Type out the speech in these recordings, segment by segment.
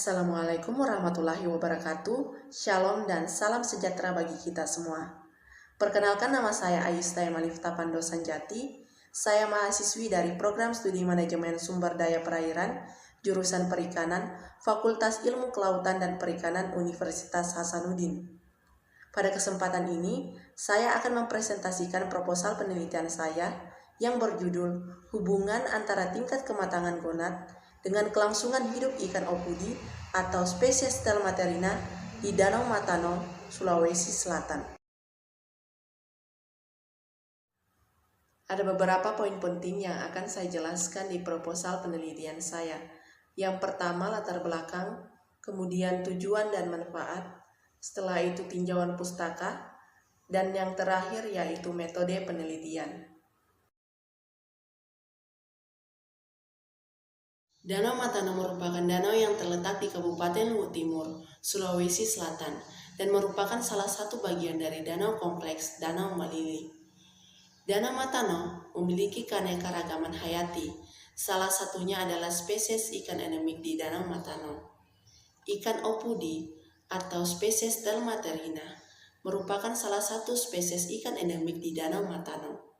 Assalamualaikum warahmatullahi wabarakatuh. Shalom dan salam sejahtera bagi kita semua. Perkenalkan, nama saya Ayusta Malifta Pandosanjati. Saya mahasiswi dari Program Studi Manajemen Sumber Daya Perairan, jurusan Perikanan, Fakultas Ilmu Kelautan dan Perikanan Universitas Hasanuddin. Pada kesempatan ini, saya akan mempresentasikan proposal penelitian saya yang berjudul Hubungan antara tingkat kematangan gonad dengan kelangsungan hidup ikan opudi atau spesies Telmaterina di Danau Matano, Sulawesi Selatan. Ada beberapa poin penting yang akan saya jelaskan di proposal penelitian saya. Yang pertama, latar belakang, kemudian tujuan dan manfaat, setelah itu tinjauan pustaka, dan yang terakhir yaitu metode penelitian. Danau Matano merupakan danau yang terletak di Kabupaten Luwu Timur, Sulawesi Selatan, dan merupakan salah satu bagian dari danau kompleks Danau Malili. Danau Matano memiliki keanekaragaman hayati, salah satunya adalah spesies ikan endemik di Danau Matano. Ikan opudi atau spesies Telmaterina merupakan salah satu spesies ikan endemik di Danau Matano.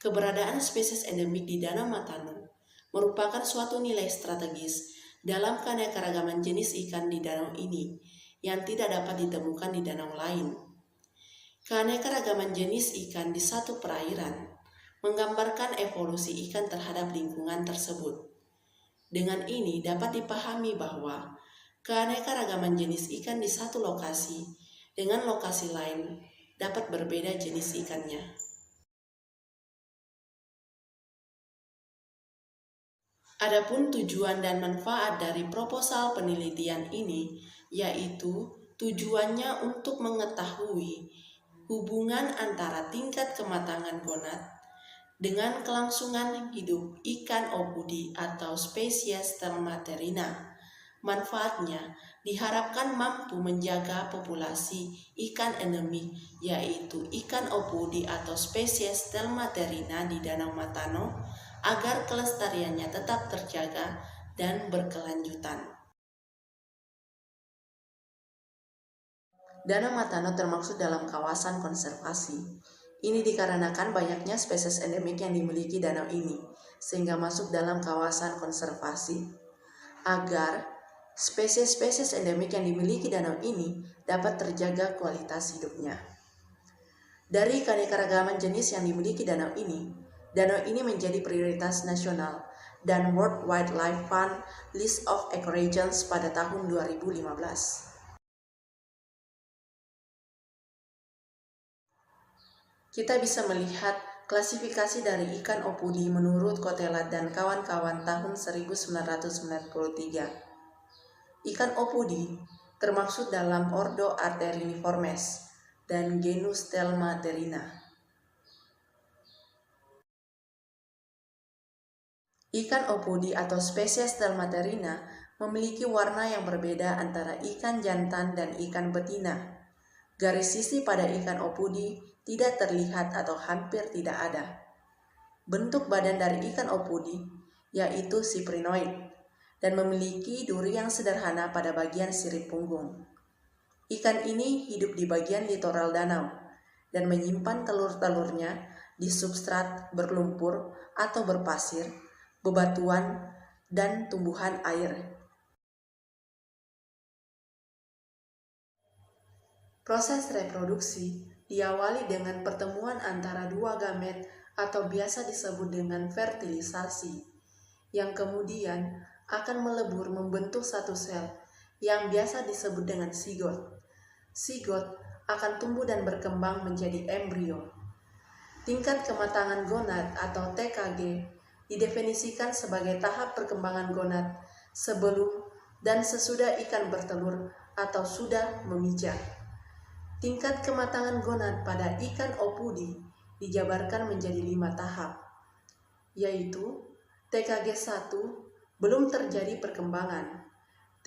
Keberadaan spesies endemik di Danau Matano merupakan suatu nilai strategis dalam keanekaragaman jenis ikan di danau ini yang tidak dapat ditemukan di danau lain. Keanekaragaman jenis ikan di satu perairan menggambarkan evolusi ikan terhadap lingkungan tersebut. Dengan ini dapat dipahami bahwa keanekaragaman jenis ikan di satu lokasi dengan lokasi lain dapat berbeda jenis ikannya. Adapun tujuan dan manfaat dari proposal penelitian ini, yaitu tujuannya untuk mengetahui hubungan antara tingkat kematangan gonad dengan kelangsungan hidup ikan opudi atau spesies Telmaterina. Manfaatnya diharapkan mampu menjaga populasi ikan endemik, yaitu ikan opudi atau spesies Telmaterina di Danau Matano, agar kelestariannya tetap terjaga dan berkelanjutan. Danau Matano termasuk dalam kawasan konservasi. Ini dikarenakan banyaknya spesies endemik yang dimiliki danau ini, sehingga masuk dalam kawasan konservasi. Agar spesies-spesies endemik yang dimiliki danau ini dapat terjaga kualitas hidupnya. Dari keanekaragaman jenis yang dimiliki danau ini menjadi prioritas nasional dan World Wildlife Fund List of Ecoregions pada tahun 2015. Kita bisa melihat klasifikasi dari ikan opudi menurut Kotelat dan kawan-kawan tahun 1993. Ikan opudi termasuk dalam ordo Arteriniformes dan genus Telmaterina. Ikan opudi atau spesies Telmaterina memiliki warna yang berbeda antara ikan jantan dan ikan betina. Garis sisi pada ikan opudi tidak terlihat atau hampir tidak ada. Bentuk badan dari ikan opudi yaitu siprinoid dan memiliki duri yang sederhana pada bagian sirip punggung. Ikan ini hidup di bagian litoral danau dan menyimpan telur-telurnya di substrat berlumpur atau berpasir, bebatuan, dan tumbuhan air. Proses reproduksi diawali dengan pertemuan antara dua gamet atau biasa disebut dengan fertilisasi, yang kemudian akan melebur membentuk satu sel yang biasa disebut dengan zigot. Zigot akan tumbuh dan berkembang menjadi embrio. Tingkat kematangan gonad atau TKG didefinisikan sebagai tahap perkembangan gonad sebelum dan sesudah ikan bertelur atau sudah memijak. Tingkat kematangan gonad pada ikan opudi dijabarkan menjadi 5 tahap, yaitu TKG 1 belum terjadi perkembangan,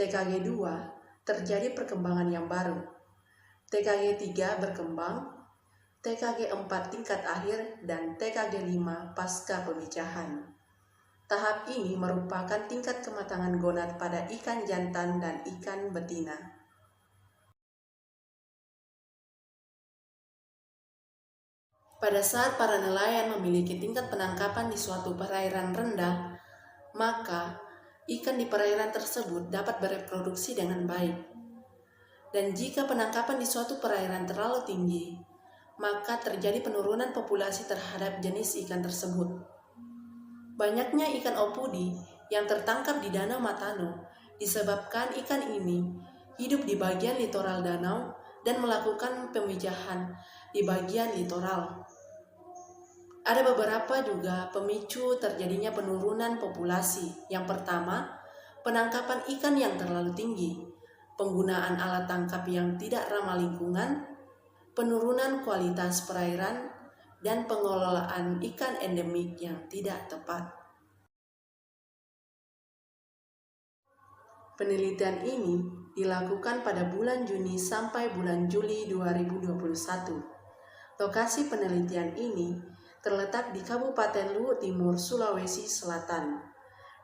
TKG 2 terjadi perkembangan yang baru, TKG 3 berkembang, TKG 4 tingkat akhir, dan TKG 5 pasca pemijahan. Tahap ini merupakan tingkat kematangan gonad pada ikan jantan dan ikan betina. Pada saat para nelayan memiliki tingkat penangkapan di suatu perairan rendah, maka ikan di perairan tersebut dapat bereproduksi dengan baik. Dan jika penangkapan di suatu perairan terlalu tinggi, maka terjadi penurunan populasi terhadap jenis ikan tersebut. Banyaknya ikan opudi yang tertangkap di Danau Matano disebabkan ikan ini hidup di bagian litoral danau dan melakukan pemijahan di bagian litoral. Ada beberapa juga pemicu terjadinya penurunan populasi. Yang pertama, penangkapan ikan yang terlalu tinggi, penggunaan alat tangkap yang tidak ramah lingkungan, penurunan kualitas perairan, dan pengelolaan ikan endemik yang tidak tepat. Penelitian ini dilakukan pada bulan Juni sampai bulan Juli 2021. Lokasi penelitian ini terletak di Kabupaten Luwu Timur, Sulawesi Selatan.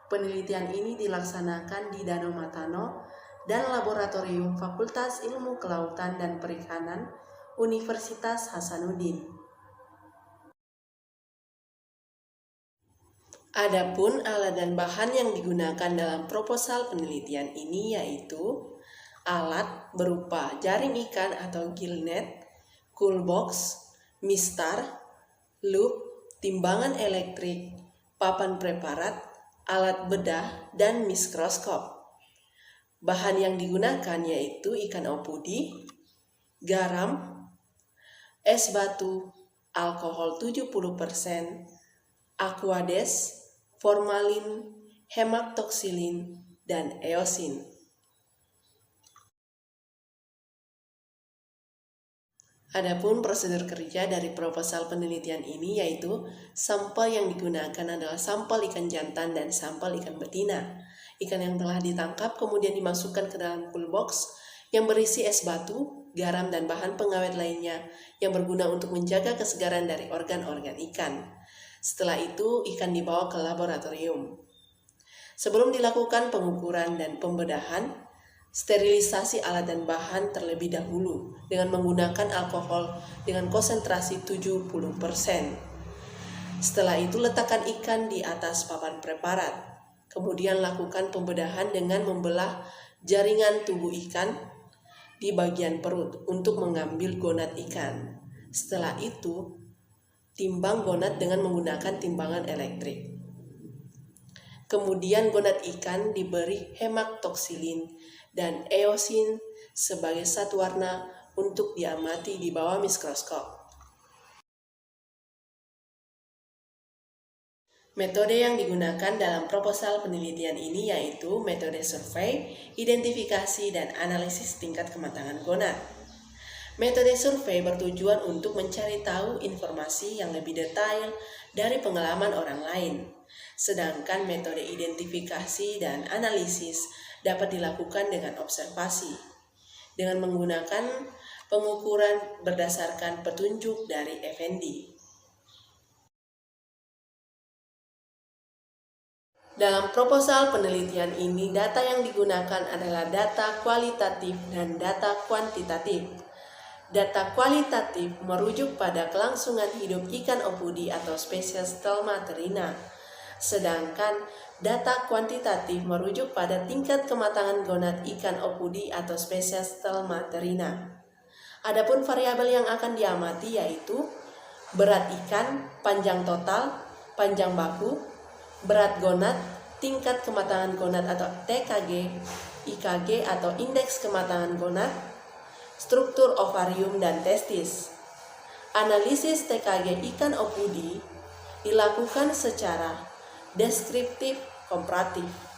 Penelitian ini dilaksanakan di Danau Matano dan Laboratorium Fakultas Ilmu Kelautan dan Perikanan Universitas Hasanuddin. Adapun alat dan bahan yang digunakan dalam proposal penelitian ini yaitu alat berupa jaring ikan atau gill net, cool box, mistar, loop, timbangan elektrik, papan preparat, alat bedah, dan mikroskop. Bahan yang digunakan yaitu ikan opudi, garam, es batu, alkohol 70%, aquades, formalin, hematoksilin, dan eosin. Adapun prosedur kerja dari proposal penelitian ini yaitu sampel yang digunakan adalah sampel ikan jantan dan sampel ikan betina. Ikan yang telah ditangkap kemudian dimasukkan ke dalam cool box yang berisi es batu, garam, dan bahan pengawet lainnya yang berguna untuk menjaga kesegaran dari organ-organ ikan. Setelah itu, ikan dibawa ke laboratorium. Sebelum dilakukan pengukuran dan pembedahan, sterilisasi alat dan bahan terlebih dahulu dengan menggunakan alkohol dengan konsentrasi 70%. Setelah itu, letakkan ikan di atas papan preparat. Kemudian lakukan pembedahan dengan membelah jaringan tubuh ikan di bagian perut untuk mengambil gonad ikan. Setelah itu, timbang gonad dengan menggunakan timbangan elektrik. Kemudian gonad ikan diberi hematoksilin dan eosin sebagai zat warna untuk diamati di bawah mikroskop. Metode yang digunakan dalam proposal penelitian ini yaitu metode survei, identifikasi, dan analisis tingkat kematangan gonad. Metode survei bertujuan untuk mencari tahu informasi yang lebih detail dari pengalaman orang lain. Sedangkan metode identifikasi dan analisis dapat dilakukan dengan observasi, dengan menggunakan pengukuran berdasarkan petunjuk dari Effendi. Dalam proposal penelitian ini, data yang digunakan adalah data kualitatif dan data kuantitatif. Data kualitatif merujuk pada kelangsungan hidup ikan opudi atau spesies Stelmaterina, sedangkan data kuantitatif merujuk pada tingkat kematangan gonad ikan opudi atau spesies Stelmaterina. Adapun variabel yang akan diamati yaitu berat ikan, panjang total, panjang baku, berat gonad, tingkat kematangan gonad atau TKG, IKG atau indeks kematangan gonad, struktur ovarium dan testis. Analisis TKG ikan opudi dilakukan secara deskriptif komparatif.